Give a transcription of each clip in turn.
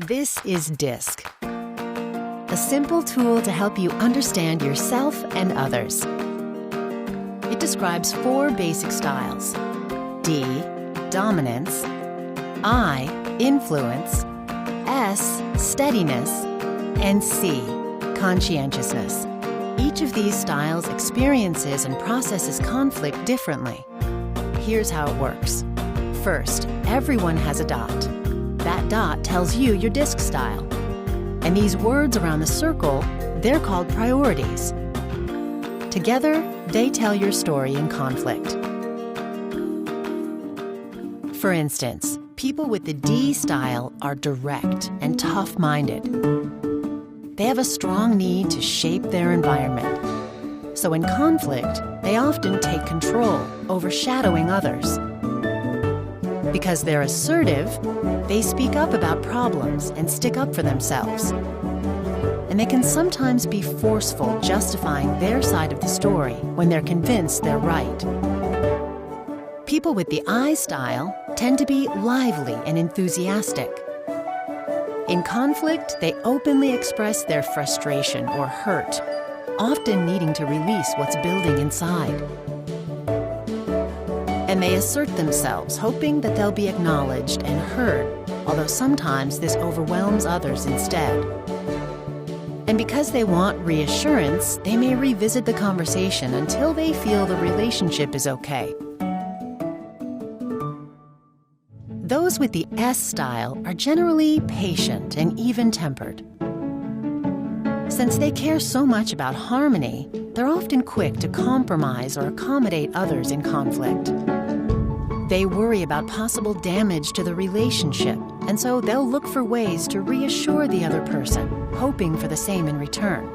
This is DISC, a simple tool to help you understand yourself and others. It describes 4 basic styles: D, dominance; I, influence; S, steadiness; and C, conscientiousness. Each of these styles experiences and processes conflict differently. Here's how it works. First, everyone has a dot. That dot tells you your DISC style. And these words around the circle, they're called priorities. Together, they tell your story in conflict. For instance, people with the D style are direct and tough-minded. They have a strong need to shape their environment. So in conflict, they often take control, overshadowing others. Because they're assertive, they speak up about problems and stick up for themselves. And they can sometimes be forceful, justifying their side of the story when they're convinced they're right. People with the I style tend to be lively and enthusiastic. In conflict, they openly express their frustration or hurt, often needing to release what's building inside. And they assert themselves, hoping that they'll be acknowledged and heard, although sometimes this overwhelms others instead. And because they want reassurance, they may revisit the conversation until they feel the relationship is okay. Those with the S style are generally patient and even-tempered. Since they care so much about harmony, they're often quick to compromise or accommodate others in conflict. They worry about possible damage to the relationship, and so they'll look for ways to reassure the other person, hoping for the same in return.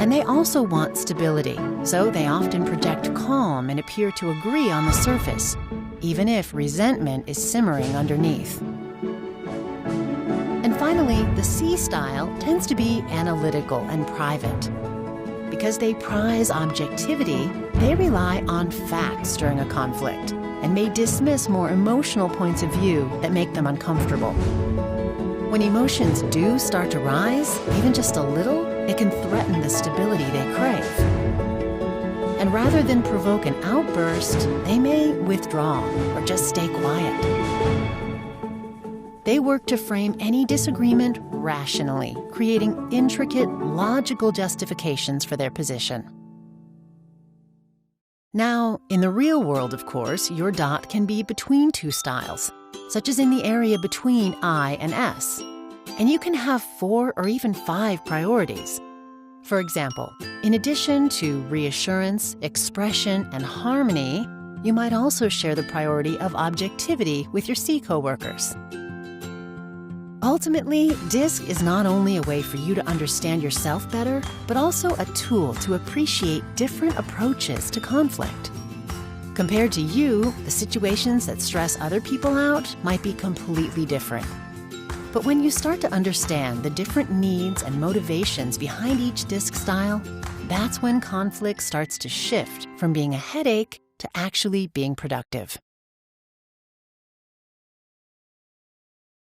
And they also want stability, so they often project calm and appear to agree on the surface, even if resentment is simmering underneath. And finally, the C style tends to be analytical and private. Because they prize objectivity, they rely on facts during a conflict and may dismiss more emotional points of view that make them uncomfortable. When emotions do start to rise, even just a little, it can threaten the stability they crave. And rather than provoke an outburst, they may withdraw or just stay quiet. They work to frame any disagreement rationally, creating intricate, logical justifications for their position. Now, in the real world, of course, your dot can be between 2 styles, such as in the area between I and S. And you can have 4 or even 5 priorities. For example, in addition to reassurance, expression, and harmony, you might also share the priority of objectivity with your C coworkers. Ultimately, DISC is not only a way for you to understand yourself better, but also a tool to appreciate different approaches to conflict. Compared to you, the situations that stress other people out might be completely different. But when you start to understand the different needs and motivations behind each DISC style, that's when conflict starts to shift from being a headache to actually being productive.